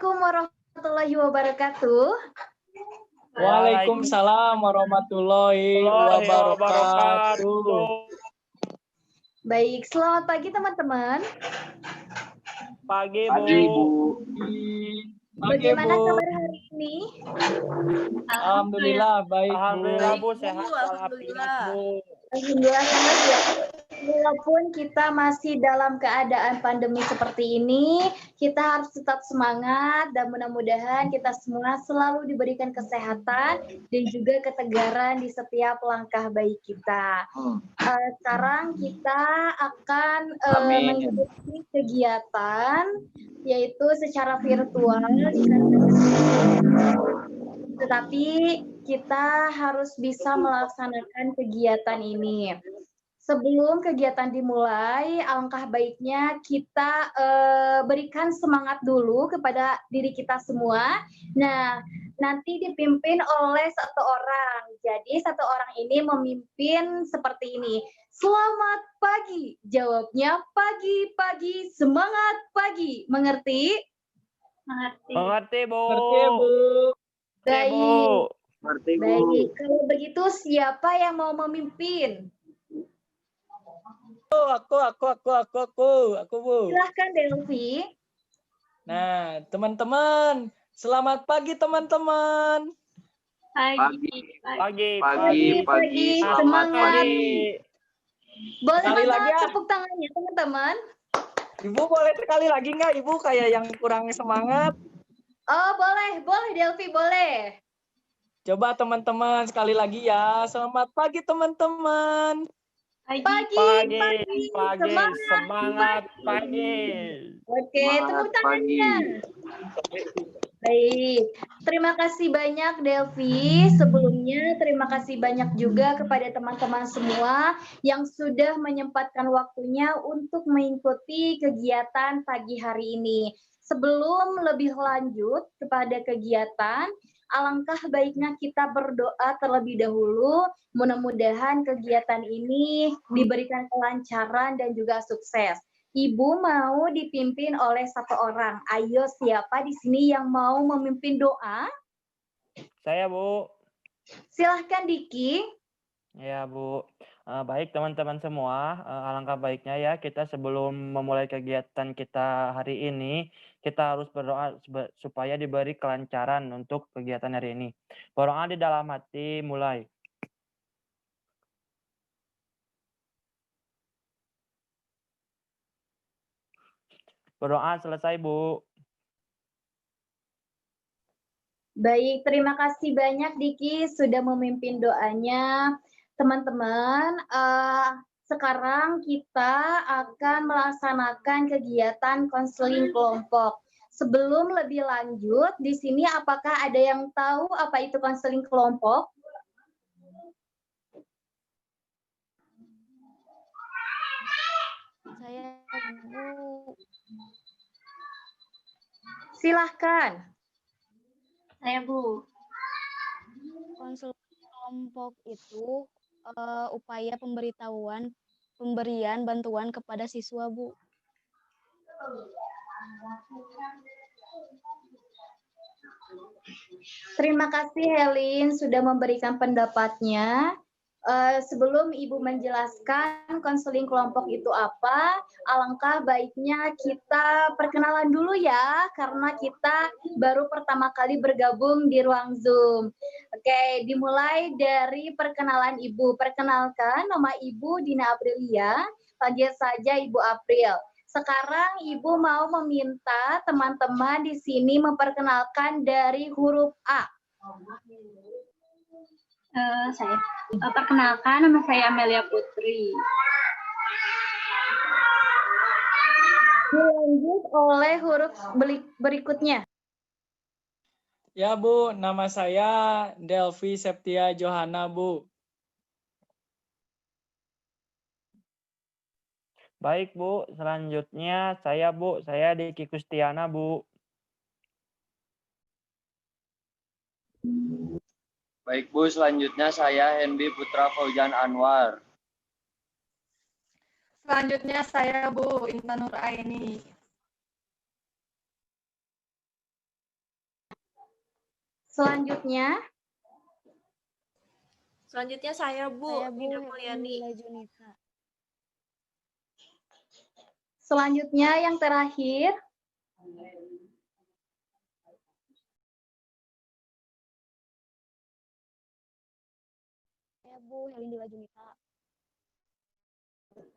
Assalamualaikum warahmatullahi wabarakatuh. Waalaikumsalam warahmatullahi wabarakatuh. Baik, selamat pagi teman-teman. Pagi, Bu. Pagi, Bu. Bagaimana kabar hari ini? Alhamdulillah baik, Alhamdulillah, Bu. Bu. Sehat walafiat, Bu. Alhamdulillah sehat ya. Walaupun kita masih dalam keadaan pandemi seperti ini, kita harus tetap semangat dan mudah-mudahan kita semua selalu diberikan kesehatan dan juga ketegaran di setiap langkah baik kita. Sekarang kita akan mengikuti kegiatan yaitu secara virtual, tetapi kita harus bisa melaksanakan kegiatan ini. Sebelum kegiatan dimulai, alangkah baiknya kita berikan semangat dulu kepada diri kita semua. Nah, nanti dipimpin oleh satu orang. Jadi satu orang ini memimpin seperti ini. Selamat pagi. Jawabnya pagi-pagi, semangat pagi. Mengerti? Mengerti, Bu. Mengerti, Bu. Baik. Mengerti, Bu. Baik. Kalau begitu siapa yang mau memimpin? Aku, Bu. Silahkan, Delvi. Nah, teman-teman, selamat pagi, teman-teman. Pagi. Semangat. Pagi. Boleh Sekali minta lagi, tepuk tangannya, teman-teman? Ibu boleh sekali lagi nggak? Ibu kayak yang kurang semangat. Oh, boleh, Delvi, boleh. Coba teman-teman sekali lagi ya. Selamat pagi, teman-teman. Pagi. Semangat pagi. Oke, tepuk tangannya. Baik, terima kasih banyak Delvi. Sebelumnya terima kasih banyak juga kepada teman-teman semua yang sudah menyempatkan waktunya untuk mengikuti kegiatan pagi hari ini. Sebelum lebih lanjut kepada kegiatan, alangkah baiknya kita berdoa terlebih dahulu. Mudah-mudahan kegiatan ini diberikan kelancaran dan juga sukses. Ibu mau dipimpin oleh satu orang. Ayo, siapa di sini yang mau memimpin doa? Saya, Bu. Silahkan, Diki. Ya, Bu. Baik, teman-teman semua. Alangkah baiknya ya kita sebelum memulai kegiatan kita hari ini, kita harus berdoa supaya diberi kelancaran untuk kegiatan hari ini. Berdoa di dalam hati, mulai. Berdoa selesai, Bu. Baik, terima kasih banyak Diki sudah memimpin doanya. Teman-teman, sekarang kita akan melaksanakan kegiatan konseling kelompok. Sebelum lebih lanjut, di sini apakah ada yang tahu apa itu konseling kelompok? Saya, Bu. Silahkan. Saya, Bu. Konseling kelompok itu upaya pemberian bantuan kepada siswa, Bu. Terima kasih Helin sudah memberikan pendapatnya. Sebelum Ibu menjelaskan konseling kelompok itu apa, alangkah baiknya kita perkenalan dulu ya, karena kita baru pertama kali bergabung di ruang Zoom. Oke, dimulai dari perkenalan Ibu. Perkenalkan, nama Ibu Dina Aprilia, panggil saja Ibu April. Sekarang Ibu mau meminta teman-teman di sini memperkenalkan dari huruf A. Saya perkenalkan, nama saya Amelia Putri. Dilanjut oleh huruf berikutnya. Ya, Bu. Nama saya Delvi Septia Johana, Bu. Baik, Bu. Selanjutnya saya, Bu. Saya Diki Kustiana, Bu. Baik, Bu. Selanjutnya saya Hendy Putra Fauzan Anwar. Selanjutnya saya Bu Intan Nur Aini. Selanjutnya, Selanjutnya saya Bu Nina Mulyani. selanjutnya yang terakhir,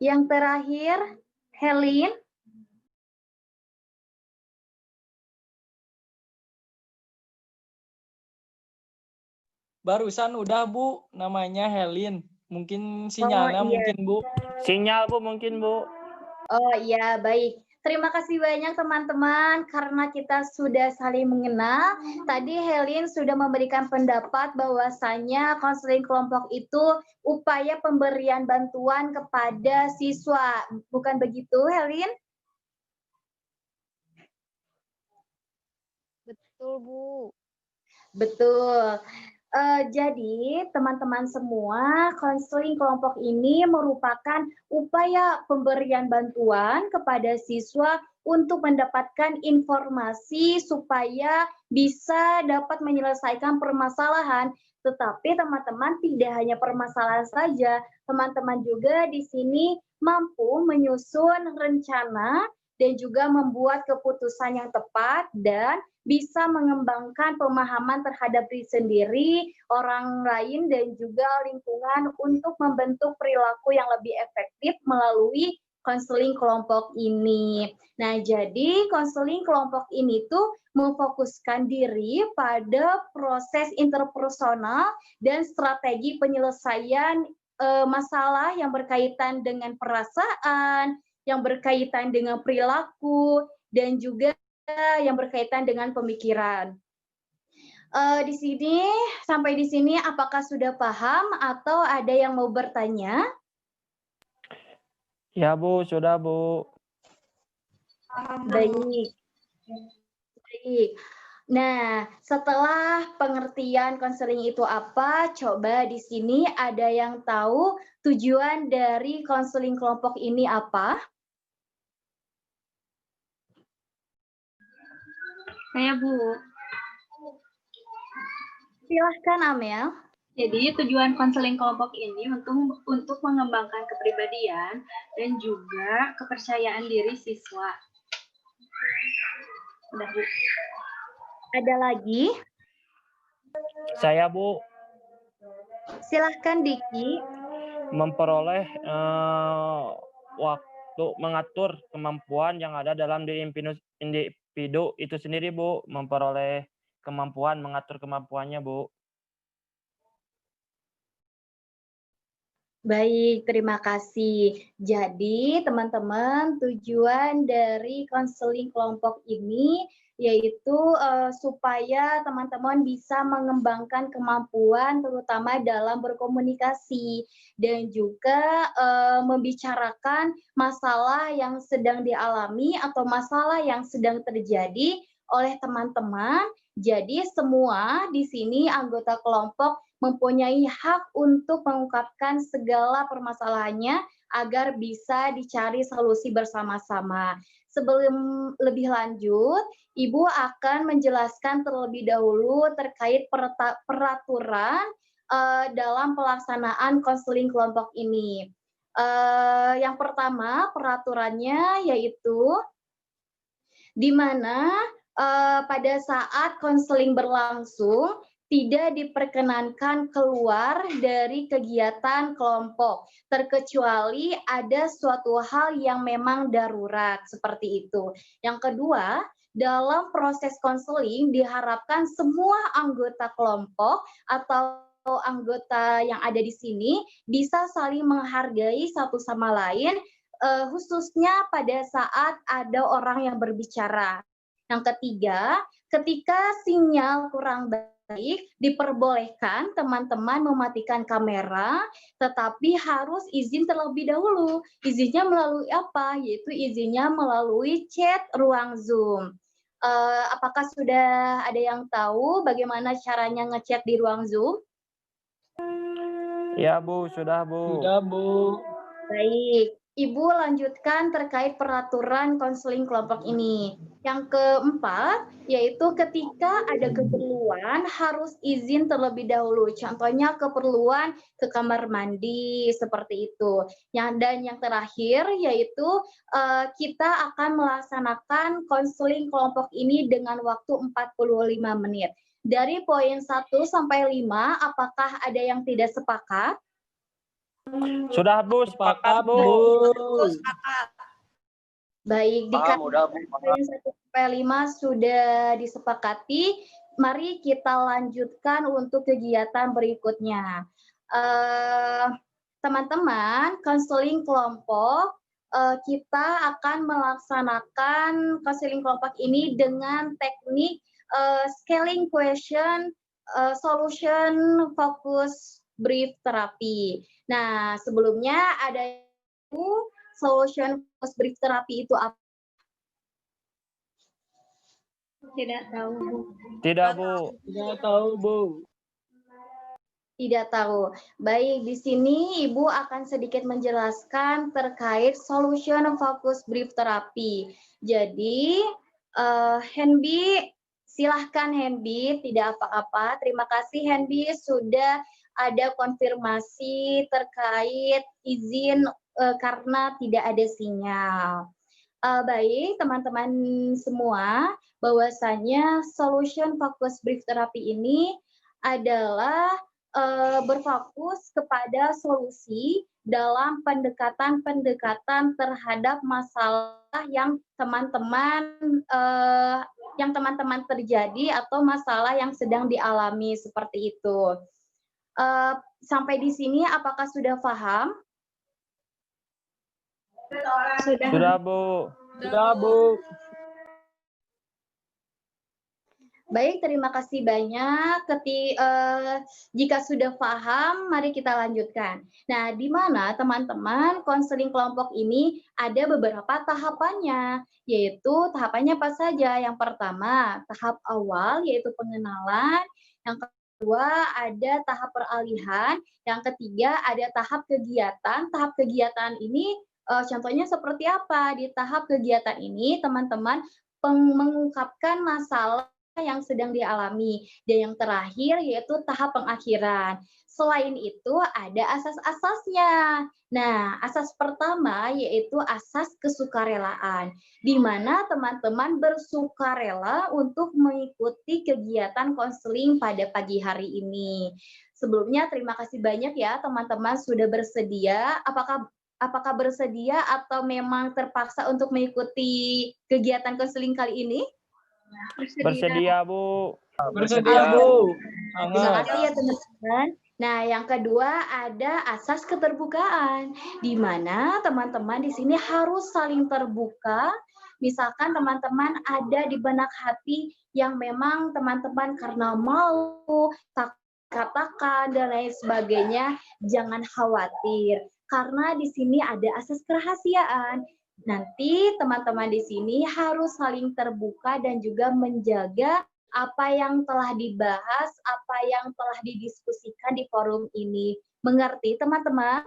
yang terakhir, Helin. Barusan udah Bu, namanya Helin. Mungkin sinyalnya iya. mungkin Bu. Sinyal Bu mungkin Bu. Oh iya, baik. Terima kasih banyak teman-teman karena kita sudah saling mengenal. Tadi Helin sudah memberikan pendapat bahwasanya konseling kelompok itu upaya pemberian bantuan kepada siswa. Bukan begitu, Helin? Betul, Bu. Betul. Jadi teman-teman semua, konseling kelompok ini merupakan upaya pemberian bantuan kepada siswa untuk mendapatkan informasi supaya bisa dapat menyelesaikan permasalahan. Tetapi teman-teman tidak hanya permasalahan saja, teman-teman juga di sini mampu menyusun rencana dan juga membuat keputusan yang tepat dan bisa mengembangkan pemahaman terhadap diri sendiri, orang lain, dan juga lingkungan untuk membentuk perilaku yang lebih efektif melalui konseling kelompok ini. Nah, jadi konseling kelompok ini tuh memfokuskan diri pada proses interpersonal dan strategi penyelesaian masalah yang berkaitan dengan perasaan, yang berkaitan dengan perilaku, dan juga yang berkaitan dengan pemikiran. Di sini sampai di sini apakah sudah paham atau ada yang mau bertanya? Ya Bu, sudah Bu. Baik. Baik. Nah, setelah pengertian konseling itu apa, coba di sini ada yang tahu tujuan dari konseling kelompok ini apa? Saya Bu. Silahkan Amel. Jadi tujuan konseling kelompok ini untuk mengembangkan kepribadian dan juga kepercayaan diri siswa. Udah Bu. Ada lagi? Saya Bu. Silahkan Diki. Memperoleh waktu mengatur kemampuan yang ada dalam diri individu itu sendiri Bu, memperoleh kemampuan mengatur kemampuannya Bu. Baik, terima kasih. Jadi, teman-teman, tujuan dari konseling kelompok ini yaitu supaya teman-teman bisa mengembangkan kemampuan terutama dalam berkomunikasi dan juga membicarakan masalah yang sedang dialami atau masalah yang sedang terjadi oleh teman-teman. Jadi, semua di sini anggota kelompok mempunyai hak untuk mengungkapkan segala permasalahannya agar bisa dicari solusi bersama-sama. Sebelum lebih lanjut, Ibu akan menjelaskan terlebih dahulu terkait peraturan dalam pelaksanaan konseling kelompok ini. Yang pertama, peraturannya yaitu di mana pada saat konseling berlangsung, tidak diperkenankan keluar dari kegiatan kelompok, terkecuali ada suatu hal yang memang darurat, seperti itu. Yang kedua, dalam proses konseling diharapkan semua anggota kelompok atau anggota yang ada di sini bisa saling menghargai satu sama lain, khususnya pada saat ada orang yang berbicara. Yang ketiga, ketika sinyal kurang baik, diperbolehkan teman-teman mematikan kamera, tetapi harus izin terlebih dahulu. Izinnya melalui apa? Yaitu izinnya melalui chat ruang Zoom. Apakah sudah ada yang tahu bagaimana caranya ngechat di ruang Zoom? Ya Bu, sudah Bu. Sudah Bu. Baik. Ibu lanjutkan terkait peraturan konseling kelompok ini. Yang keempat, yaitu ketika ada keperluan harus izin terlebih dahulu. Contohnya keperluan ke kamar mandi, seperti itu. Dan yang terakhir, yaitu kita akan melaksanakan konseling kelompok ini dengan waktu 45 menit. Dari poin 1 sampai 5, apakah ada yang tidak sepakat? Sudah Bu, sepakat Bu. Sepakat. Baik, Paham udah Bu. poin 1 sampai 5 sudah disepakati. Mari kita lanjutkan untuk kegiatan berikutnya. Teman-teman, konseling kelompok, kita akan melaksanakan konseling kelompok ini dengan teknik scaling question, solution, focus, brief terapi. Nah, sebelumnya ada solution focus brief terapi itu apa? Tidak tahu, Bu. Tidak Bu. Tidak tahu, Bu. Tidak tahu. Baik, di sini Ibu akan sedikit menjelaskan terkait solution focus brief terapi. Jadi, Henby, silahkan Henby, tidak apa-apa. Terima kasih Henby sudah ada konfirmasi terkait izin karena tidak ada sinyal. Baik, teman-teman semua, bahwasanya solution focus brief terapi ini adalah berfokus kepada solusi dalam pendekatan-pendekatan terhadap masalah yang teman-teman terjadi atau masalah yang sedang dialami seperti itu. Sampai di sini apakah sudah paham? Sudah Bu. Sudah, Bu. Baik, terima kasih banyak. Jika sudah paham, mari kita lanjutkan. Nah, di mana teman-teman konseling kelompok ini ada beberapa tahapannya, yaitu tahapannya apa saja? Yang pertama, tahap awal yaitu pengenalan. Yang kedua, ada tahap peralihan. Yang ketiga, ada tahap kegiatan. Tahap kegiatan ini contohnya seperti apa? Di tahap kegiatan ini, teman-teman mengungkapkan masalah yang sedang dialami. Dan yang terakhir yaitu tahap pengakhiran. Selain itu ada asas-asasnya. Nah, asas pertama yaitu asas kesukarelaan, di mana teman-teman bersukarela untuk mengikuti kegiatan konseling pada pagi hari ini. Sebelumnya terima kasih banyak ya teman-teman sudah bersedia. Apakah bersedia atau memang terpaksa untuk mengikuti kegiatan konseling kali ini? Bersedia Bu. Bersedia, Bu. Terima Sangat. kasih ya teman-teman. Nah, yang kedua ada asas keterbukaan, di mana teman-teman di sini harus saling terbuka. Misalkan teman-teman ada di benak hati yang memang teman-teman karena malu, tak katakan dan lain sebagainya, jangan khawatir. Karena di sini ada asas kerahasiaan. Nanti teman-teman di sini harus saling terbuka dan juga menjaga apa yang telah dibahas, apa yang telah didiskusikan di forum ini. Mengerti teman-teman?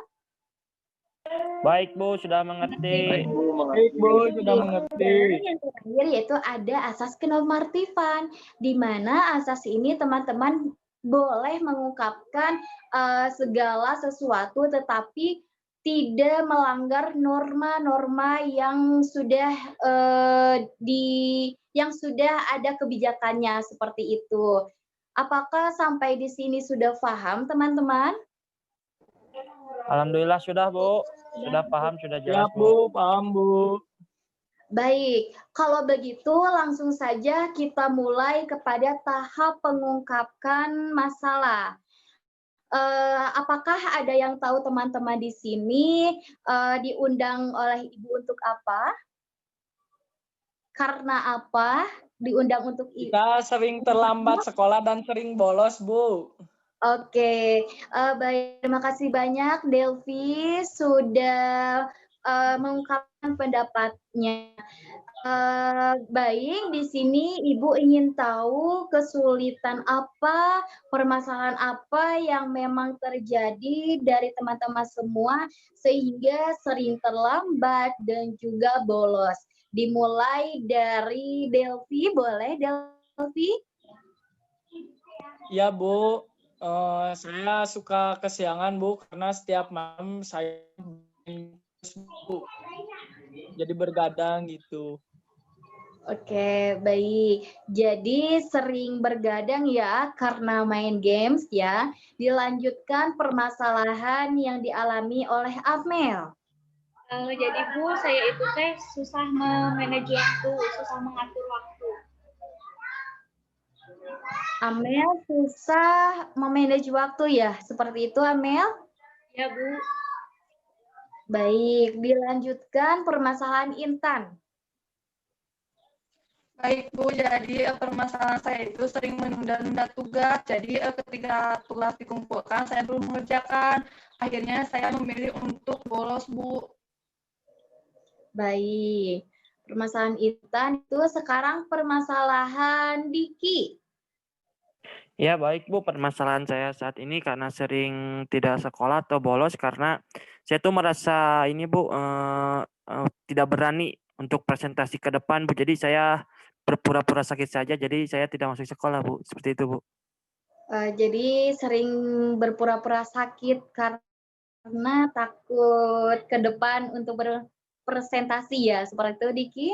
Baik Bu, sudah mengerti. Baik, Bu, sudah mengerti. Dan yang terakhir yaitu ada asas kenormatifan, di mana asas ini teman-teman boleh mengungkapkan segala sesuatu tetapi tidak melanggar norma-norma yang sudah ada kebijakannya seperti itu. Apakah sampai di sini sudah paham, teman-teman? Alhamdulillah sudah Bu. Sudah paham, sudah jelas Siap, Bu. Bu. Paham, Bu. Baik, kalau begitu langsung saja kita mulai kepada tahap pengungkapkan masalah. Apakah ada yang tahu teman-teman di sini diundang oleh Ibu untuk apa? Karena apa diundang untuk Ibu? Kita sering terlambat sekolah dan sering bolos, Bu. Oke, baik. Terima kasih banyak Delvi sudah mengungkapkan pendapatnya. Baik, di sini Ibu ingin tahu kesulitan apa, permasalahan apa yang memang terjadi dari teman-teman semua sehingga sering terlambat dan juga bolos. Dimulai dari Delvi, boleh Delvi? Ya Bu, saya suka kesiangan Bu karena setiap malam saya Bu, jadi bergadang gitu. Oke, baik. Jadi sering bergadang ya karena main games ya. Dilanjutkan permasalahan yang dialami oleh Amel. Jadi Bu, saya itu teh susah memanage waktu, susah mengatur waktu. Amel susah memanage waktu ya? Seperti itu Amel? Ya Bu. Baik, dilanjutkan permasalahan Intan. Baik Bu, jadi permasalahan saya itu sering menunda-nunda tugas. Jadi ketika tugas dikumpulkan, saya belum mengerjakan. Akhirnya saya memilih untuk bolos Bu. Baik, permasalahan Intan itu sekarang permasalahan Diki. Ya baik Bu, permasalahan saya saat ini karena sering tidak sekolah atau bolos karena saya tuh merasa ini Bu tidak berani untuk presentasi ke depan Bu. Jadi saya berpura-pura sakit saja, jadi saya tidak masuk sekolah Bu. Seperti itu Bu. Jadi sering berpura-pura sakit karena takut ke depan untuk berpresentasi ya, seperti itu Diki.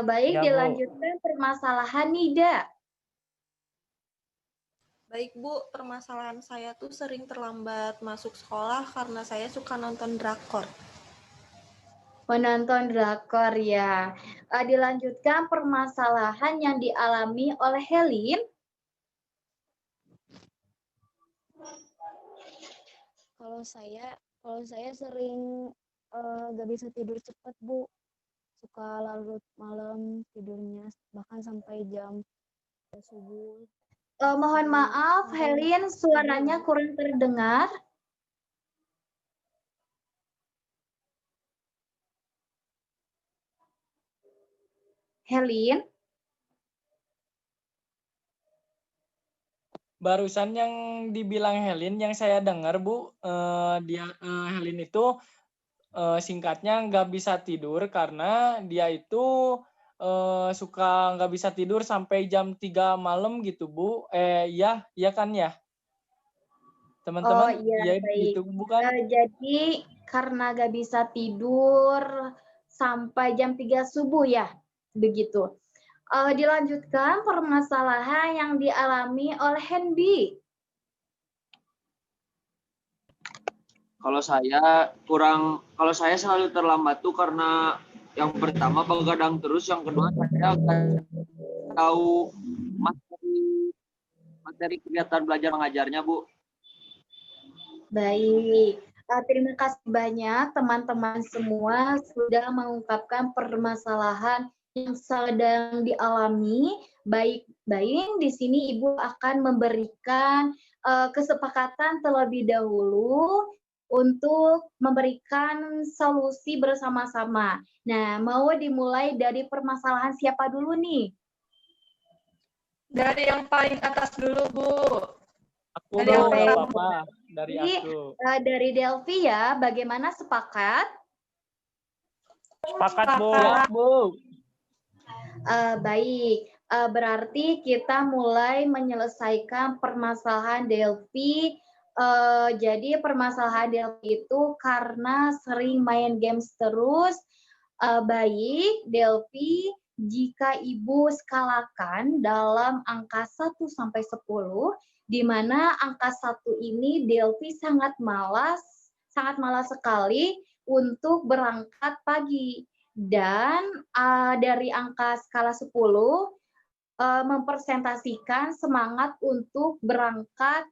Baik, Ya, Bu. dilanjutkan permasalahan Nida. Baik Bu, permasalahan saya tuh sering terlambat masuk sekolah karena saya suka nonton drakor. Menonton drakor ya. Dilanjutkan permasalahan yang dialami oleh Helin. Kalau saya sering gak bisa tidur cepat Bu, suka larut malam tidurnya bahkan sampai jam subuh. Mohon maaf, Helin, suaranya kurang terdengar. Helin? Barusan yang dibilang Helin yang saya dengar Bu, Helin itu singkatnya nggak bisa tidur karena dia itu suka nggak bisa tidur sampai jam 3 malam gitu Bu. Ya kan ya teman-teman? Oh iya, Ya baik. gitu bukan? Jadi karena gak bisa tidur sampai jam 3 subuh ya, begitu. Dilanjutkan permasalahan yang dialami oleh Hendy. Kalau saya selalu terlambat tuh karena yang pertama begadang terus, yang kedua saya nggak tahu materi kegiatan belajar mengajarnya Bu. Baik, terima kasih banyak teman-teman semua sudah mengungkapkan permasalahan yang sedang dialami. Baik, di sini Ibu akan memberikan kesepakatan terlebih dahulu untuk memberikan solusi bersama-sama. Nah, mau dimulai dari permasalahan siapa dulu nih? Dari yang paling atas dulu Bu. Aku dulu nggak apa-apa, dari aku. Dari Delvi ya, bagaimana sepakat? Sepakat Bu. Ya, Bu. Baik, berarti kita mulai menyelesaikan permasalahan Delvi. Jadi permasalahan Delvi itu karena sering main games terus. Baik, Delvi, jika Ibu skalakan dalam angka 1 sampai 10, di mana angka 1 ini Delvi sangat malas sekali untuk berangkat pagi. Dan dari angka skala 10 mempresentasikan semangat untuk berangkat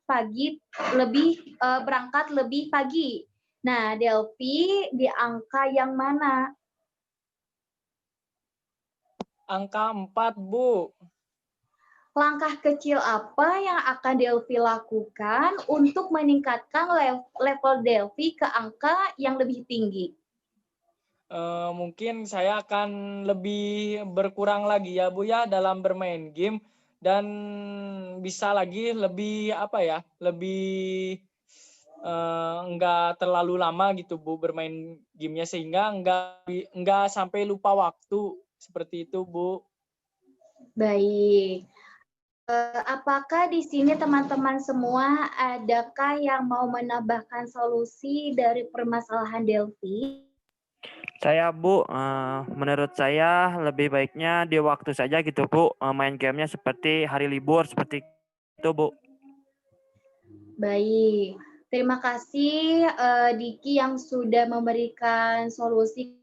lebih pagi. Nah, Delvi di angka yang mana? Angka 4, Bu. Langkah kecil apa yang akan Delvi lakukan untuk meningkatkan level Delvi ke angka yang lebih tinggi? mungkin saya akan lebih berkurang lagi ya Bu ya dalam bermain game dan bisa lagi lebih apa ya, lebih enggak terlalu lama gitu Bu bermain gamenya sehingga enggak sampai lupa waktu seperti itu Bu. Baik. Apakah di sini teman-teman semua adakah yang mau menambahkan solusi dari permasalahan Delphi? Saya Bu, menurut saya lebih baiknya di waktu saja gitu Bu, main gamenya seperti hari libur seperti itu Bu. Baik, terima kasih Diki yang sudah memberikan solusi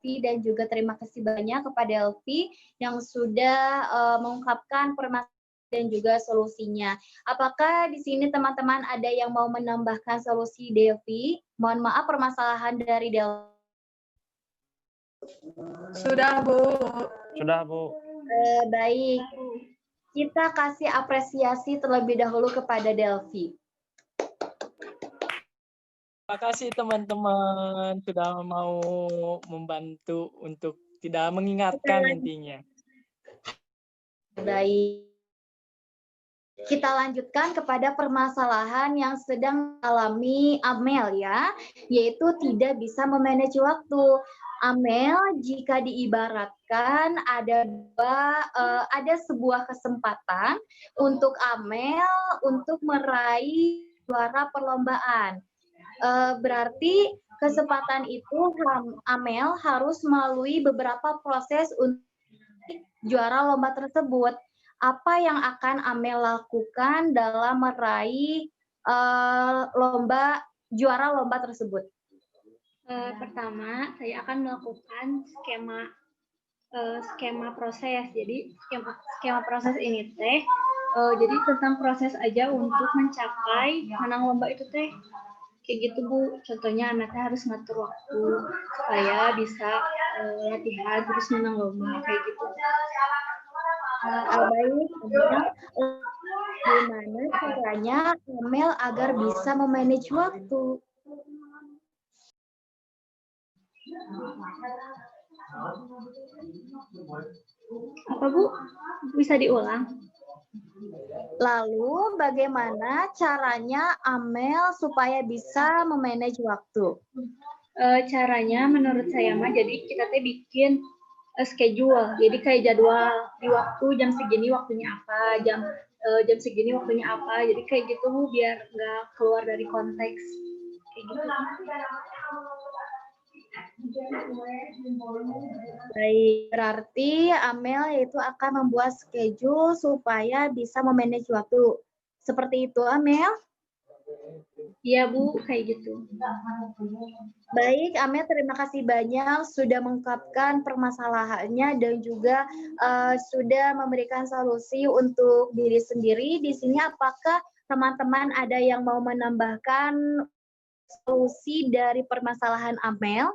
dan juga terima kasih banyak kepada Elvi yang sudah mengungkapkan permasalahan dan juga solusinya. Apakah di sini teman-teman ada yang mau menambahkan solusi Delphi? Mohon maaf permasalahan dari Delphi. Sudah, Bu. Sudah Bu. Baik, kita kasih apresiasi terlebih dahulu kepada Delphi. Terima kasih teman-teman sudah mau membantu untuk tidak mengingatkan intinya. Baik. Kita lanjutkan kepada permasalahan yang sedang alami Amel ya, yaitu tidak bisa memanage waktu. Amel jika diibaratkan ada sebuah kesempatan untuk Amel untuk meraih juara perlombaan. Berarti kesempatan itu Amel harus melalui beberapa proses untuk juara lomba tersebut. Apa yang akan Amel lakukan dalam meraih juara lomba tersebut? Pertama, saya akan melakukan skema proses. Jadi skema proses ini teh, jadi tentang proses aja untuk mencapai menang lomba itu teh. Kayak gitu Bu. Contohnya Amel harus ngatur waktu supaya bisa latihan terus menang lomba kayak gitu. Baik, gimana caranya Amel agar bisa memanage waktu? Apa Bu? Bisa diulang? Lalu bagaimana caranya Amel supaya bisa memanage waktu? Caranya menurut saya mah jadi kita teh bikin schedule. Jadi kayak jadwal di waktu jam segini waktunya apa, jam segini waktunya apa. Jadi kayak gitu Bu biar nggak keluar dari konteks. Kayak gitu. Baik, berarti Amel itu akan membuat schedule supaya bisa memanage waktu. Seperti itu, Amel? Iya, Bu, kayak gitu. Baik, Amel, terima kasih banyak sudah mengungkapkan permasalahannya dan juga sudah memberikan solusi untuk diri sendiri. Di sini apakah teman-teman ada yang mau menambahkan solusi dari permasalahan Amel?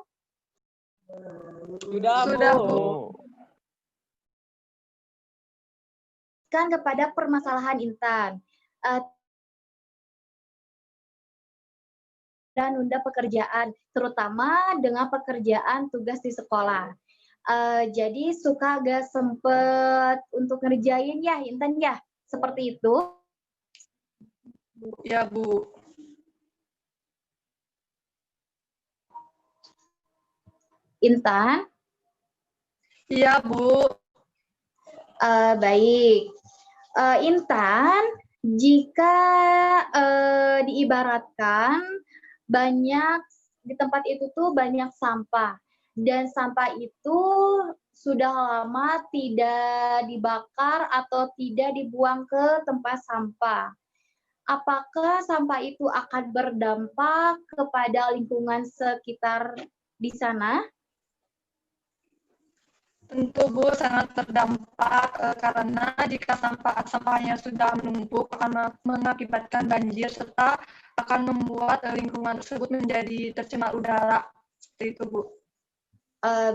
Sudah, Bu. Kan kepada permasalahan Intan. Dan nunda pekerjaan, terutama dengan pekerjaan tugas di sekolah. Jadi suka agak sempet untuk ngerjain ya, Intan ya, seperti itu. Ya, Bu. Intan? Iya, Bu. Baik. Intan, jika diibaratkan banyak di tempat itu tuh banyak sampah dan sampah itu sudah lama tidak dibakar atau tidak dibuang ke tempat sampah. Apakah sampah itu akan berdampak kepada lingkungan sekitar di sana? Tentu Bu sangat terdampak karena jika sampahnya sudah menumpuk akan mengakibatkan banjir serta akan membuat lingkungan tersebut menjadi tercemar udara. Seperti itu Bu.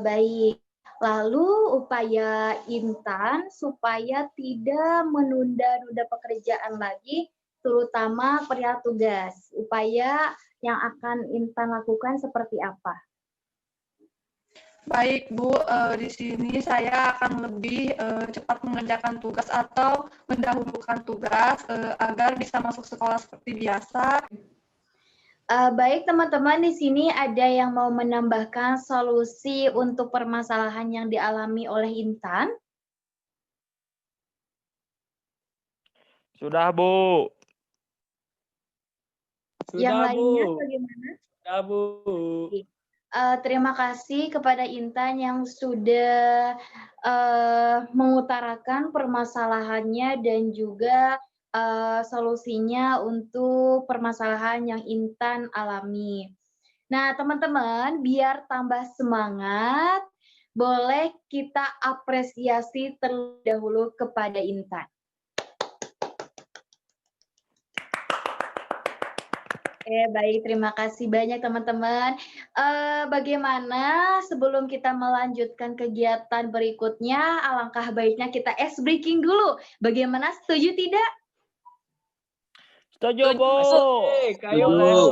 Baik. Lalu upaya Intan supaya tidak menunda-nunda pekerjaan lagi, terutama perihal tugas. Upaya yang akan Intan lakukan seperti apa? Baik, Bu, di sini saya akan lebih cepat mengerjakan tugas atau mendahulukan tugas agar bisa masuk sekolah seperti biasa. Baik teman-teman, di sini ada yang mau menambahkan solusi untuk permasalahan yang dialami oleh Intan? Sudah, Bu. Yang Sudah, lainnya Bu. bagaimana? Sudah, Bu. Terima kasih kepada Intan yang sudah mengutarakan permasalahannya dan juga solusinya untuk permasalahan yang Intan alami. Nah, teman-teman, biar tambah semangat, boleh kita apresiasi terlebih dahulu kepada Intan. Baik, terima kasih banyak teman-teman. Bagaimana sebelum kita melanjutkan kegiatan berikutnya, alangkah baiknya kita ice breaking dulu. Bagaimana, setuju tidak? Setuju, Bu. Asik, ayo, Boleh, Bu. Bu.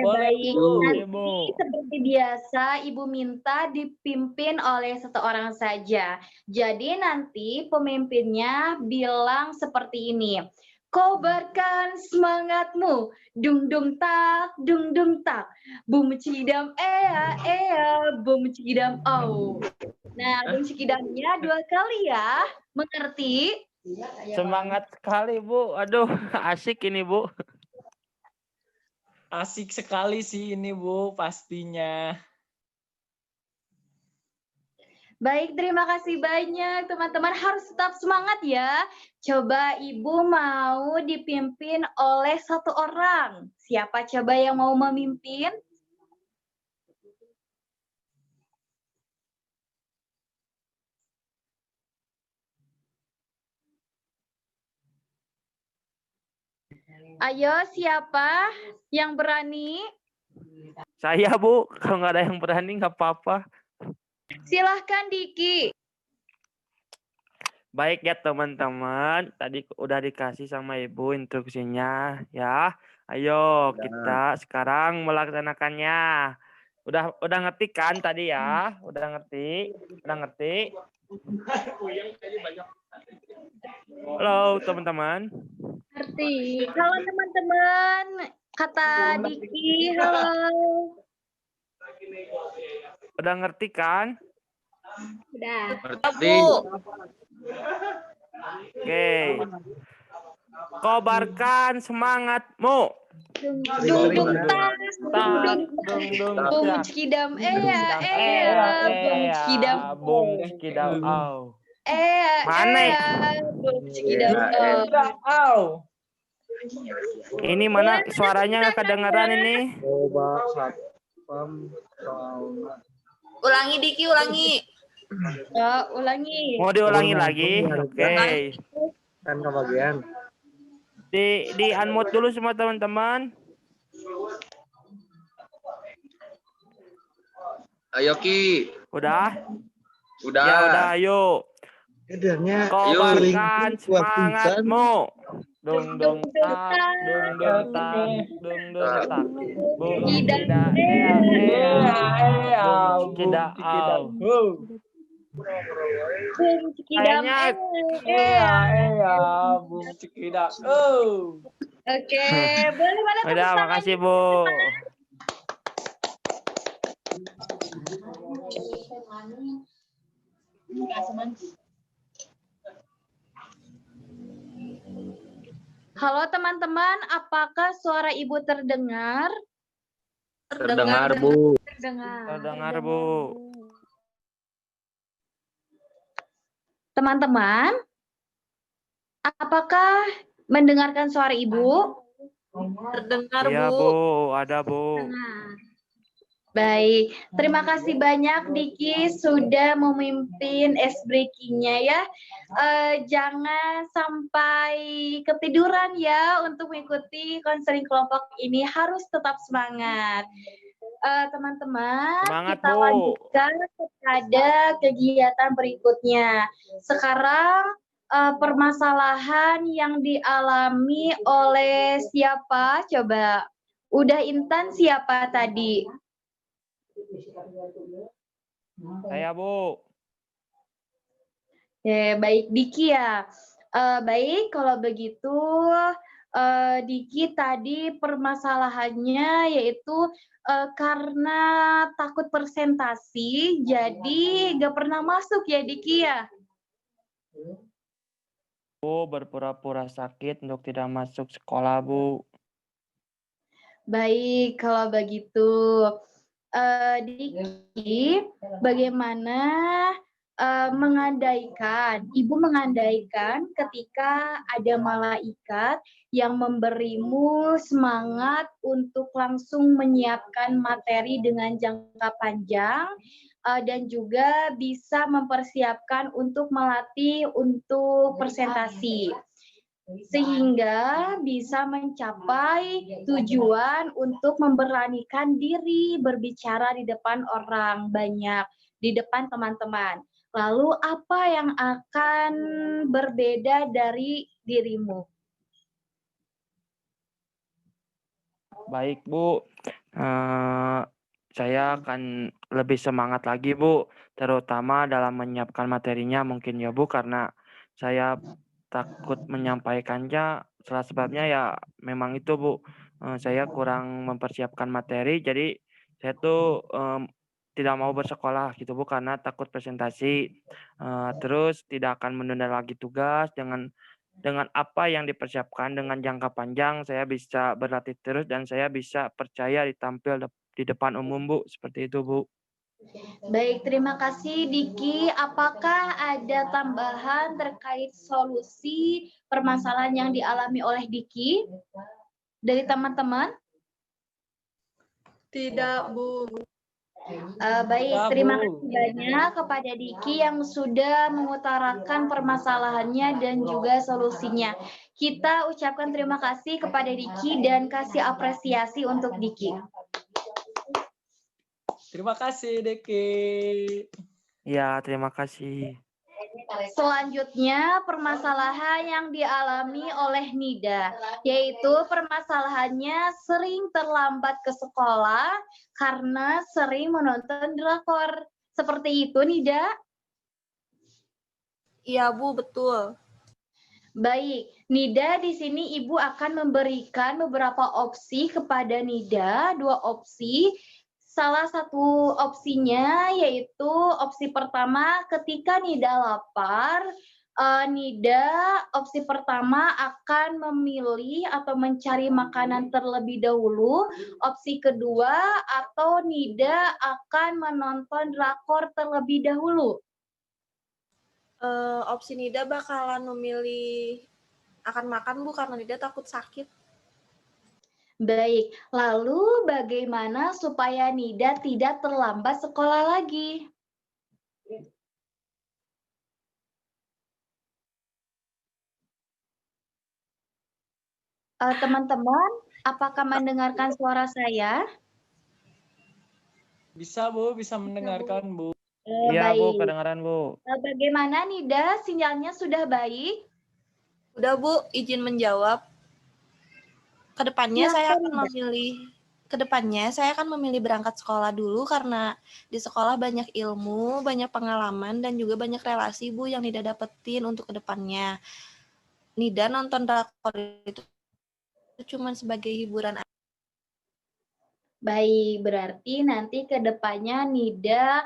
Boleh, Baik, Bu. nanti seperti biasa Ibu minta dipimpin oleh seseorang saja. Jadi nanti pemimpinnya bilang seperti ini. Kobarkan semangatmu, dung dung tak, bum cidam bum cidam au. Nah, bum cidamnya 2 kali ya, mengerti? Semangat sekali, Bu. Aduh, asik ini, Bu. Asik sekali sih ini, Bu, pastinya. Baik, terima kasih banyak teman-teman. Harus tetap semangat ya. Coba Ibu mau dipimpin oleh satu orang. Siapa coba yang mau memimpin? Ayo, siapa yang berani? Saya, Bu. Kalau nggak ada yang berani, nggak apa-apa. Silahkan, Diki. Baik ya, teman-teman. Tadi udah dikasih sama Ibu instruksinya, ya. Ayo, kita sekarang melaksanakannya. Udah ngerti kan tadi ya? Udah ngerti? Udah ngerti? Halo, teman-teman. Ngerti. Halo, teman-teman. Kata Diki, halo. Udah ngerti kan? Udah. Ngerti. Oke. Kobarkan semangatmu. Dung dung tak, bum cidam bum cidam bum cidam au. Mana? Bum cidam Au. Ini mana suaranya nggak kedengaran ini? Ulangi Diki, ulangi. Ulangi. Mau diulangi lagi? Oke. Kan kebagian. Di unmute dulu semua teman-teman. Ayo Ki. Udah? Udah. Ya udah, ayo. Edarnya Kobarkan semangatmu. Dung dung tak, dung dung tak, dung dung tak. Bum tidak bum tidak au. Bum cidam bum cikidak. Oh. Oke, boleh mana tepuk Udah, tangan? makasih Bu. Halo teman-teman, apakah suara Ibu terdengar? Terdengar, Bu. Terdengar Bu. Teman-teman, apakah mendengarkan suara Ibu? Terdengar, Iya Bu. Bu, ada Bu. Baik, terima kasih banyak Diki sudah memimpin ice breaking-nya ya. Jangan sampai ketiduran ya untuk mengikuti konseling kelompok ini, harus tetap semangat. Teman-teman, kita Bu. lanjutkan kepada kegiatan berikutnya. Sekarang permasalahan yang dialami oleh siapa? Coba. Udah Intan siapa tadi? Saya, Bu. Baik, Diki ya. Baik, kalau begitu Diki tadi permasalahannya yaitu karena takut presentasi, jadi nggak pernah masuk ya Diki ya. Bu berpura-pura sakit untuk tidak masuk sekolah, Bu. Baik, kalau begitu Diki, bagaimana Ibu mengandaikan ketika ada malaikat yang memberimu semangat untuk langsung menyiapkan materi dengan jangka panjang dan juga bisa mempersiapkan untuk melatih untuk presentasi sehingga bisa mencapai tujuan untuk memberanikan diri berbicara di depan orang banyak, di depan teman-teman. Lalu apa yang akan berbeda dari dirimu? Baik, Bu. Saya akan lebih semangat lagi, Bu. Terutama dalam menyiapkan materinya mungkin ya, Bu. Karena saya takut menyampaikannya. Salah sebabnya ya memang itu, Bu. Saya kurang mempersiapkan materi. Jadi saya tuh tidak mau bersekolah gitu, Bu. Karena takut presentasi. Terus tidak akan menunda lagi tugas dengan apa yang dipersiapkan dengan jangka panjang, saya bisa berlatih terus dan saya bisa percaya ditampil di depan umum, Bu. Seperti itu, Bu. Baik, terima kasih Diki. Apakah ada tambahan terkait solusi permasalahan yang dialami oleh Diki dari teman-teman? Tidak, Bu. Baik, Ya, terima Bu. kasih banyak kepada Diki yang sudah mengutarakan permasalahannya dan juga solusinya. Kita ucapkan terima kasih kepada Diki dan kasih apresiasi untuk Diki. Terima kasih, Deki. Ya, terima kasih. Selanjutnya, permasalahan yang dialami oleh Nida, yaitu permasalahannya sering terlambat ke sekolah karena sering menonton drakor. Seperti itu, Nida? Iya, Bu, betul. Baik, Nida di sini Ibu akan memberikan beberapa opsi kepada Nida, 2 opsi. Salah satu opsinya yaitu opsi pertama ketika Nida lapar, Nida opsi pertama akan memilih atau mencari makanan terlebih dahulu. Opsi kedua atau Nida akan menonton drakor terlebih dahulu. Opsi Nida bakalan memilih akan makan, Bu, karena Nida takut sakit. Baik, lalu bagaimana supaya Nida tidak terlambat sekolah lagi? Teman-teman, apakah mendengarkan suara saya? Bisa, Bu, bisa mendengarkan, Bu. Iya, Bu, Baik. kedengaran, Bu. Bagaimana Nida, sinyalnya sudah baik? Udah, Bu, izin menjawab. Kedepannya saya akan memilih berangkat sekolah dulu karena di sekolah banyak ilmu, banyak pengalaman, dan juga banyak relasi, Bu, yang Nida dapetin untuk kedepannya. Nida nonton drakor itu cuma sebagai hiburan. Baik, berarti nanti ke depannya Nida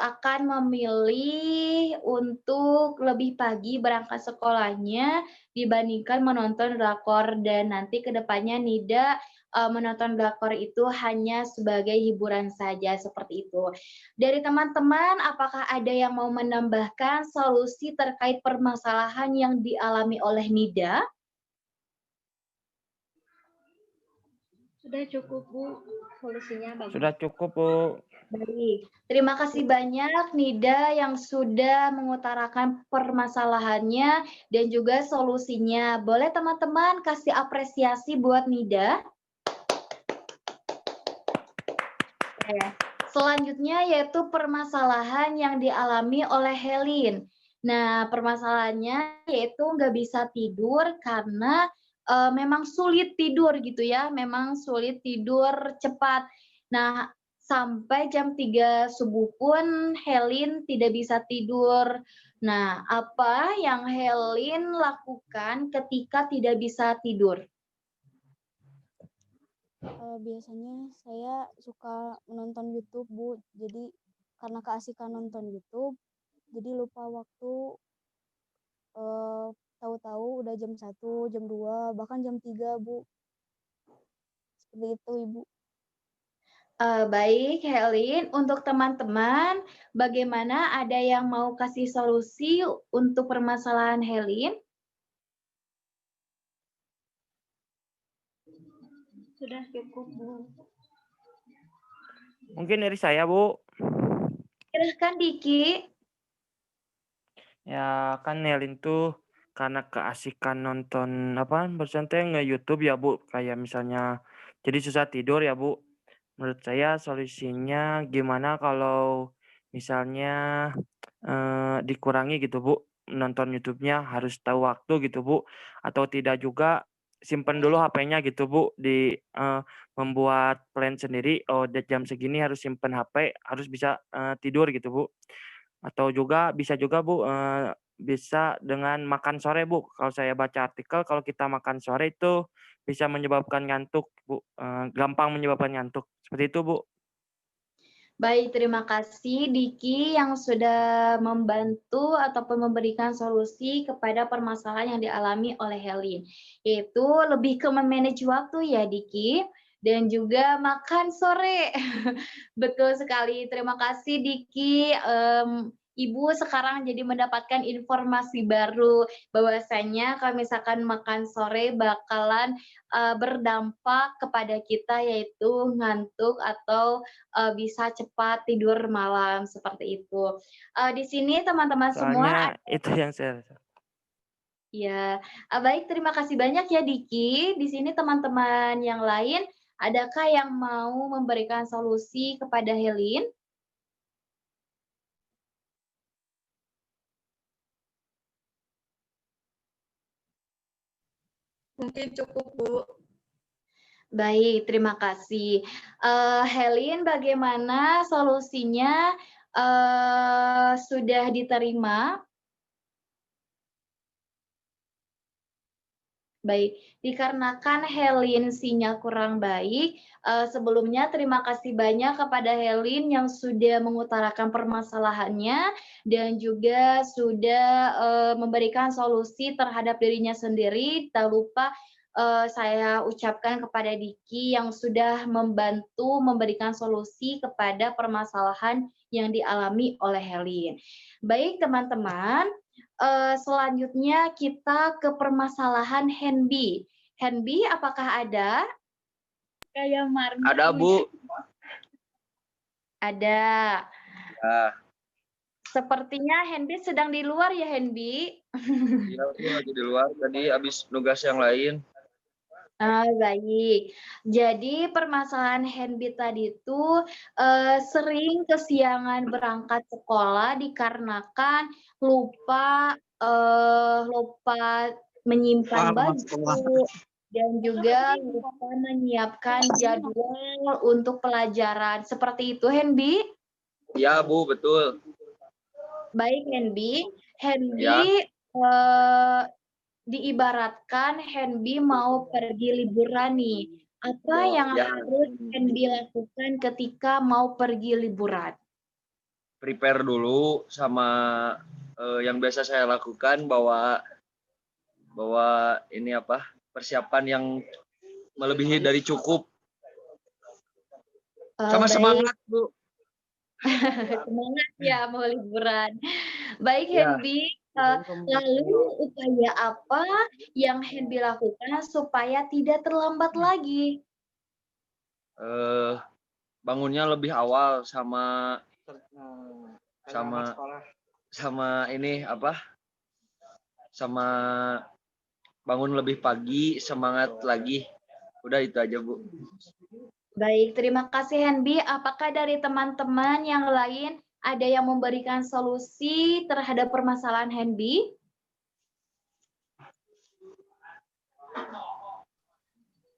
akan memilih untuk lebih pagi berangkat sekolahnya dibandingkan menonton drakor dan nanti ke depannya Nida menonton drakor itu hanya sebagai hiburan saja seperti itu. Dari teman-teman, apakah ada yang mau menambahkan solusi terkait permasalahan yang dialami oleh Nida? Sudah cukup, Bu. Solusinya bagus. Sudah cukup, Bu. Baik, terima kasih banyak Nida yang sudah mengutarakan permasalahannya dan juga solusinya. Boleh teman-teman kasih apresiasi buat Nida? Selanjutnya yaitu permasalahan yang dialami oleh Helin. Nah, permasalahannya yaitu nggak bisa tidur karena memang sulit tidur gitu ya, memang sulit tidur cepat. Nah, sampai jam 3 subuh pun Helin tidak bisa tidur. Nah, apa yang Helin lakukan ketika tidak bisa tidur? Biasanya saya suka menonton YouTube, Bu. Jadi karena keasikan nonton YouTube, jadi lupa waktu, tahu-tahu udah jam 1, jam 2, bahkan jam 3, Bu. Seperti itu, Ibu. Baik, Helin. Untuk teman-teman, bagaimana, ada yang mau kasih solusi untuk permasalahan Helin? Sudah cukup, Bu. Mungkin dari saya, Bu. Silahkan, Diki. Ya kan Helin tuh karena keasikan nonton bersantai nge-YouTube ya Bu, kayak misalnya jadi susah tidur ya Bu. Menurut saya solusinya gimana kalau misalnya dikurangi gitu Bu, nonton YouTube-nya harus tahu waktu gitu Bu, atau tidak juga simpen dulu HP-nya gitu Bu, membuat plan sendiri, oh jam segini harus simpen HP, harus bisa tidur gitu Bu. Atau juga bisa juga Bu, bisa dengan makan sore Bu. Kalau saya baca artikel kalau kita makan sore itu bisa menyebabkan ngantuk Bu, gampang menyebabkan ngantuk. Seperti itu Bu. Baik, terima kasih Diki yang sudah membantu ataupun memberikan solusi kepada permasalahan yang dialami oleh Helin. Yaitu lebih ke memanage waktu ya Diki, dan juga makan sore. Betul sekali, terima kasih Diki. Ibu sekarang jadi mendapatkan informasi baru bahwasanya kalau misalkan makan sore bakalan berdampak kepada kita, yaitu ngantuk atau bisa cepat tidur malam, seperti itu. Di sini teman-teman semua Soalnya itu yang saya rasa. ya, baik, terima kasih banyak ya Diki. Di sini teman-teman yang lain, adakah yang mau memberikan solusi kepada Helin? Mungkin cukup, Bu. Baik, terima kasih. Helin, bagaimana solusinya sudah diterima? Baik, dikarenakan Helin sinyal kurang baik, sebelumnya terima kasih banyak kepada Helin yang sudah mengutarakan permasalahannya dan juga sudah memberikan solusi terhadap dirinya sendiri. Tak lupa saya ucapkan kepada Diki yang sudah membantu memberikan solusi kepada permasalahan yang dialami oleh Helin. Baik, teman-teman. Selanjutnya kita ke permasalahan Henby. Henby, apakah ada? Kayak Marni. Ada, Bu. Ada. Ya. Sepertinya Henby sedang di luar ya, Henby? Iya, aku lagi di luar. Tadi habis nugas yang lain. Baik. Jadi permasalahan Henby tadi itu sering kesiangan berangkat sekolah dikarenakan lupa menyimpan baju dan juga lupa menyiapkan jadwal untuk pelajaran. Seperti itu, Henby? Iya, Bu, betul. Baik, Henby. Ya. Diibaratkan Henby mau pergi liburan nih. Apa yang Ya. harus Henby lakukan ketika mau pergi liburan? Prepare dulu sama yang biasa saya lakukan, bawa ini persiapan yang melebihi dari cukup. Sama Baik. semangat, Bu. Semangat ya mau liburan. Baik, Ya. Henby. Lalu upaya apa yang Henby lakukan supaya tidak terlambat lagi? Bangunnya lebih awal sama bangun lebih pagi, semangat lagi. Udah itu aja, Bu. Baik, terima kasih Henby. Apakah dari teman-teman yang lain ada yang memberikan solusi terhadap permasalahan Henby?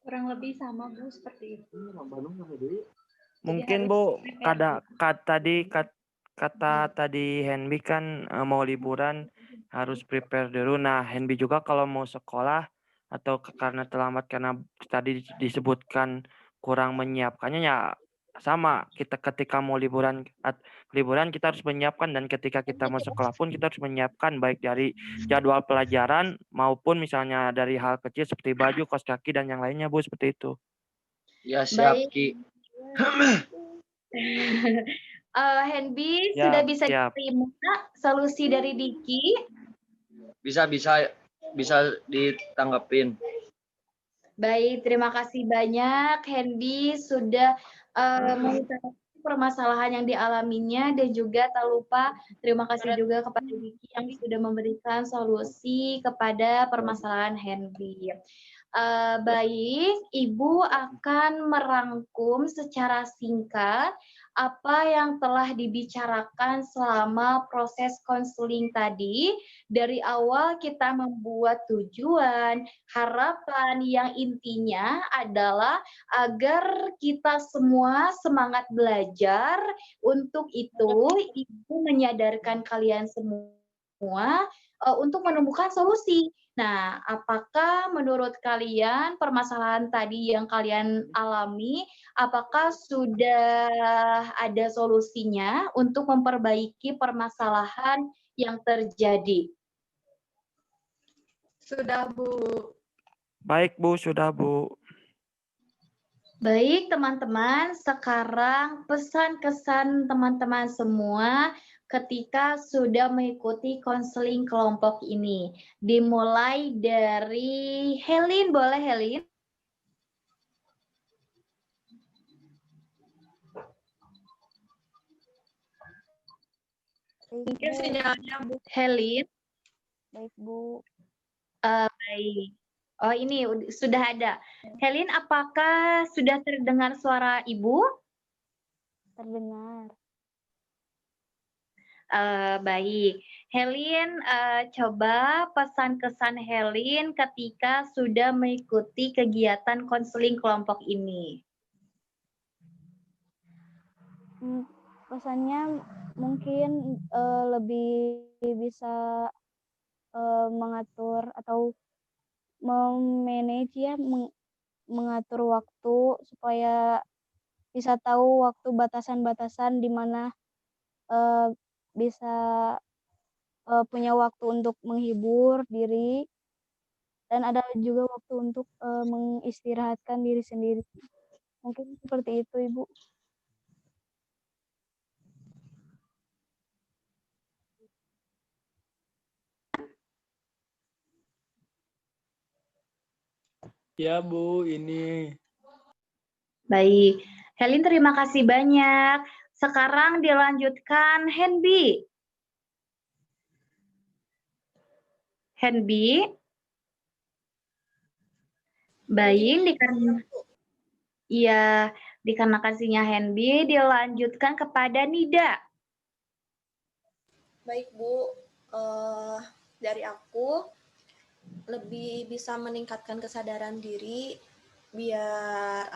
Kurang lebih sama, Bu, seperti itu. Mungkin Bu, kata tadi Henby kan mau liburan harus prepare dulu. Nah, Henby juga kalau mau sekolah atau karena terlambat karena tadi disebutkan kurang menyiapkannya ya sama. Kita ketika mau liburan kita harus menyiapkan, dan ketika kita mau sekolah pun kita harus menyiapkan baik dari jadwal pelajaran maupun misalnya dari hal kecil seperti baju, kaos kaki dan yang lainnya Bu, seperti itu. Ya siap Baik. Ki. Henby, Ya, sudah bisa siap. diterima solusi dari Diki? Bisa ditanggapin. Baik, terima kasih banyak Henby sudah mengutarakan permasalahan yang dialaminya, dan juga tak lupa terima kasih juga kepada Diki yang sudah memberikan solusi kepada permasalahan Henby. Baik, Ibu akan merangkum secara singkat apa yang telah dibicarakan selama proses konseling tadi. Dari awal kita membuat tujuan, harapan yang intinya adalah agar kita semua semangat belajar. Untuk itu, Ibu menyadarkan kalian semua untuk menemukan solusi. Nah, apakah menurut kalian permasalahan tadi yang kalian alami, apakah sudah ada solusinya untuk memperbaiki permasalahan yang terjadi? Sudah, Bu. Baik Bu, sudah Bu. Baik teman-teman, sekarang pesan-kesan teman-teman semua ketika sudah mengikuti konseling kelompok ini. Dimulai dari Helin, boleh Helin? Mungkin sinyalnya, Bu. Helin? Baik, Bu. Baik. Oh, ini sudah ada. Helin, apakah sudah terdengar suara Ibu? Terdengar. Baik. Helin, coba pesan-kesan Helin ketika sudah mengikuti kegiatan konseling kelompok ini. Pesannya mungkin lebih bisa mengatur atau memanage ya, mengatur waktu supaya bisa tahu waktu batasan-batasan di mana bisa punya waktu untuk menghibur diri, dan ada juga waktu untuk mengistirahatkan diri sendiri. Mungkin seperti itu, Ibu. Ya Bu, ini. Baik. Helin, terima kasih banyak. Sekarang dilanjutkan Henby. Henby. Baik, dikarenakan sinyal Henby, dilanjutkan kepada Nida. Baik Bu, dari aku lebih bisa meningkatkan kesadaran diri biar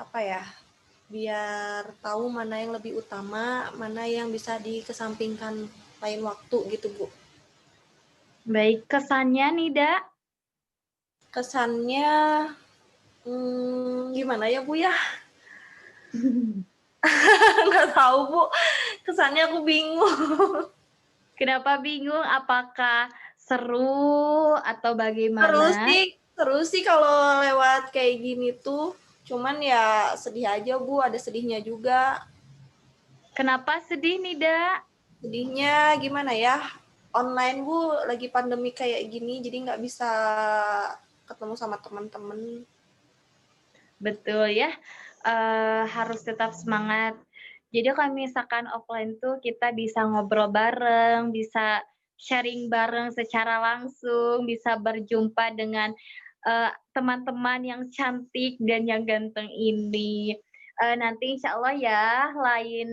biar tahu mana yang lebih utama, mana yang bisa dikesampingkan lain waktu gitu Bu. Baik, kesannya Nida? Kesannya gimana ya Bu ya? Nggak tahu Bu, kesannya aku bingung. Kenapa bingung? Apakah seru atau bagaimana? Seru sih kalau lewat kayak gini tuh. Cuman ya sedih aja Bu, ada sedihnya juga. Kenapa sedih Nida? Sedihnya gimana ya? Online Bu, lagi pandemi kayak gini, jadi nggak bisa ketemu sama teman-teman. Betul ya, harus tetap semangat. Jadi kalau misalkan offline tuh kita bisa ngobrol bareng, bisa sharing bareng secara langsung, bisa berjumpa dengan teman-teman yang cantik dan yang ganteng ini. Nanti insya Allah ya, lain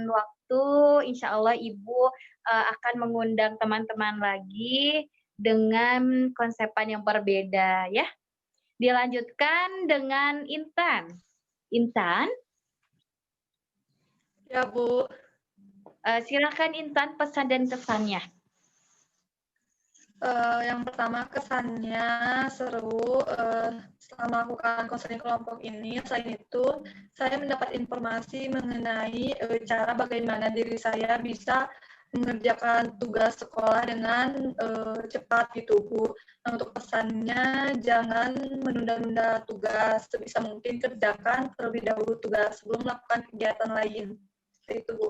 waktu insya Allah Ibu akan mengundang teman-teman lagi dengan konsepan yang berbeda ya. Dilanjutkan dengan Intan. Intan? Ya, Bu. Silakan Intan pesan dan kesannya. Yang pertama kesannya seru selama melakukan konseling kelompok ini. Selain itu, saya mendapat informasi mengenai cara bagaimana diri saya bisa mengerjakan tugas sekolah dengan cepat gitu, Bu. Nah, untuk pesannya, jangan menunda-nunda tugas. Sebisa mungkin kerjakan terlebih dahulu tugas sebelum melakukan kegiatan lain. Seperti itu, Bu.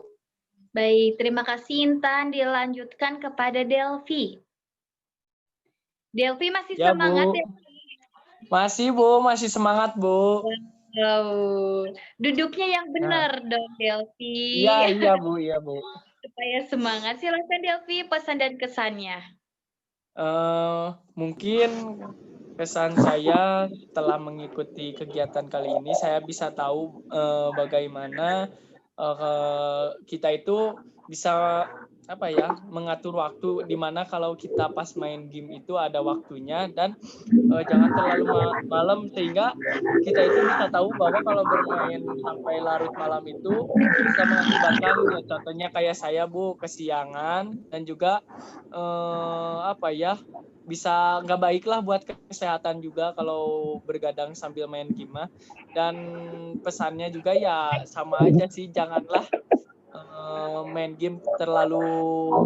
Baik, terima kasih Intan. Dilanjutkan kepada Delvi. Delvi masih Ya, semangat Bu. ya? Masih, Bu. Masih semangat, Bu. Wow. Duduknya yang benar dong, Delvi. Iya, Bu. Iya, Bu. Supaya semangat. Silakan Delvi, pesan dan kesannya. Mungkin kesan saya setelah mengikuti kegiatan kali ini, saya bisa tahu bagaimana kita itu bisa mengatur waktu, dimana kalau kita pas main game itu ada waktunya, dan jangan terlalu malam, sehingga kita itu bisa tahu bahwa kalau bermain sampai larut malam itu bisa mengakibatkan, contohnya kayak saya, Bu, kesiangan, dan juga bisa nggak baik lah buat kesehatan juga kalau bergadang sambil main game. Dan pesannya juga ya sama aja sih, janganlah main game terlalu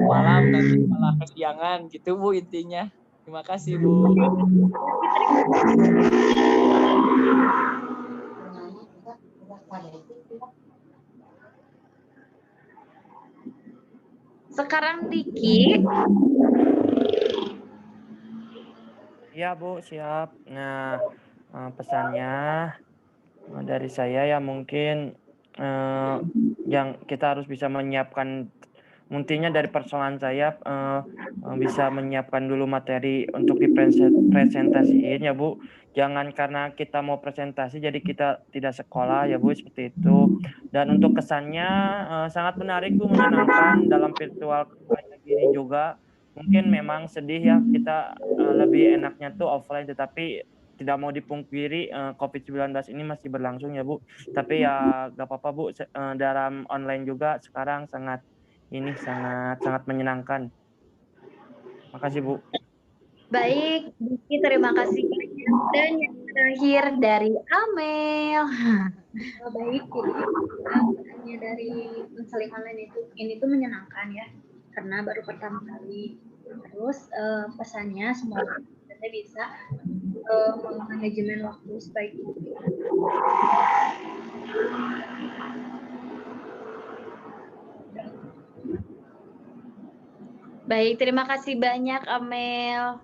malam, nanti malah kesiangan gitu, Bu, intinya. Terima kasih, Bu. Sekarang Diki. Iya, Bu, siap. Nah, pesannya dari saya ya mungkin yang kita harus bisa menyiapkan, intinya dari persoalan saya bisa menyiapkan dulu materi untuk dipresentasiin ya, Bu. Jangan karena kita mau presentasi jadi kita tidak sekolah ya, Bu, seperti itu. Dan untuk kesannya sangat menarik, Bu, menyenangkan dalam virtual kayak gini juga. Mungkin memang sedih ya, kita lebih enaknya tuh offline, tetapi tidak mau dipungkiri COVID-19 ini masih berlangsung ya, Bu. Tapi ya gak apa-apa, Bu, dalam online juga sekarang sangat menyenangkan. Makasih, Bu. Baik, Diki, terima kasih banyak. Dan yang terakhir dari Amel. Baik, jadi pesannya dari konseling online ini tuh menyenangkan ya, karena baru pertama kali. Terus pesannya semoga kita bisa manajemen waktu sebaik mungkin. Baik, terima kasih banyak Amel.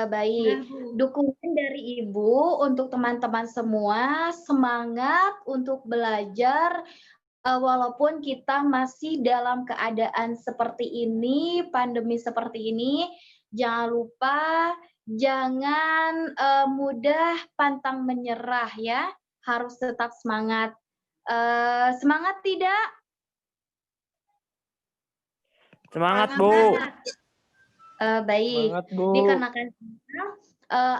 Baik, dukungan dari Ibu untuk teman-teman semua, semangat untuk belajar walaupun kita masih dalam keadaan seperti ini, pandemi seperti ini. Jangan lupa, jangan mudah pantang menyerah ya, harus tetap semangat. Semangat tidak? Semangat, Bu. Baik, Semangat, Bu. dikarenakan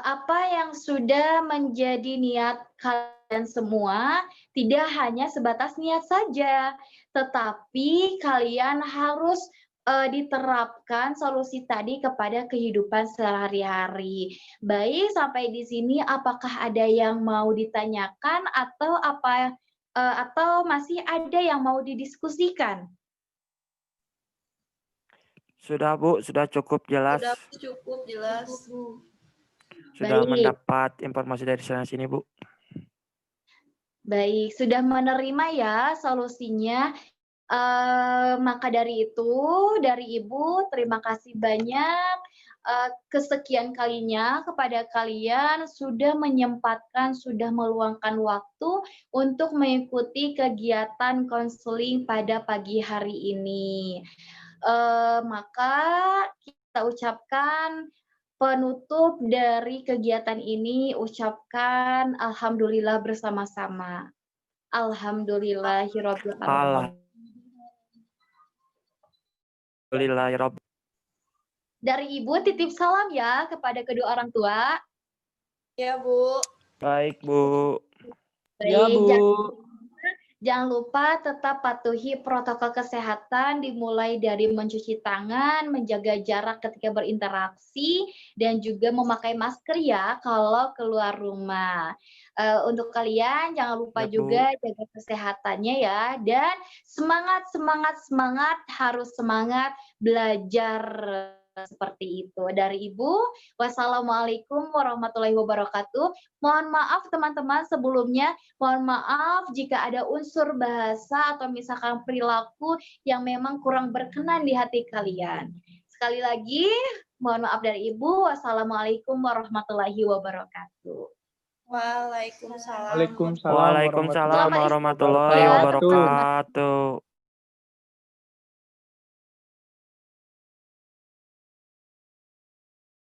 apa yang sudah menjadi niat kalian semua tidak hanya sebatas niat saja, tetapi kalian harus diterapkan solusi tadi kepada kehidupan sehari-hari. Baik, sampai di sini apakah ada yang mau ditanyakan atau masih ada yang mau didiskusikan? Sudah, Bu, sudah cukup jelas. Sudah cukup jelas. Sudah Baik. mendapat informasi dari sana sini, Bu. Baik, sudah menerima ya solusinya. Maka dari itu, dari Ibu, terima kasih banyak kesekian kalinya kepada kalian sudah menyempatkan, sudah meluangkan waktu untuk mengikuti kegiatan konseling pada pagi hari ini. Maka kita ucapkan penutup dari kegiatan ini, ucapkan alhamdulillah bersama-sama. Alhamdulillahirabbil alamin. Alhamdulillahirabbil. Dari Ibu titip salam ya kepada kedua orang tua. Ya, Bu. Baik, Bu. Ya, Bu. Jangan lupa tetap patuhi protokol kesehatan dimulai dari mencuci tangan, menjaga jarak ketika berinteraksi, dan juga memakai masker ya kalau keluar rumah. Untuk kalian jangan lupa Ya, Bu. juga jaga kesehatannya ya, dan semangat harus semangat belajar seperti itu. Dari Ibu, wassalamualaikum warahmatullahi wabarakatuh. Mohon maaf teman-teman sebelumnya, mohon maaf jika ada unsur bahasa atau misalkan perilaku yang memang kurang berkenan di hati kalian. Sekali lagi, mohon maaf dari Ibu. Wassalamualaikum warahmatullahi wabarakatuh. Waalaikumsalam. Waalaikumsalam Waalaikumsalam Selamat warahmatullahi istirahat, wabarakatuh.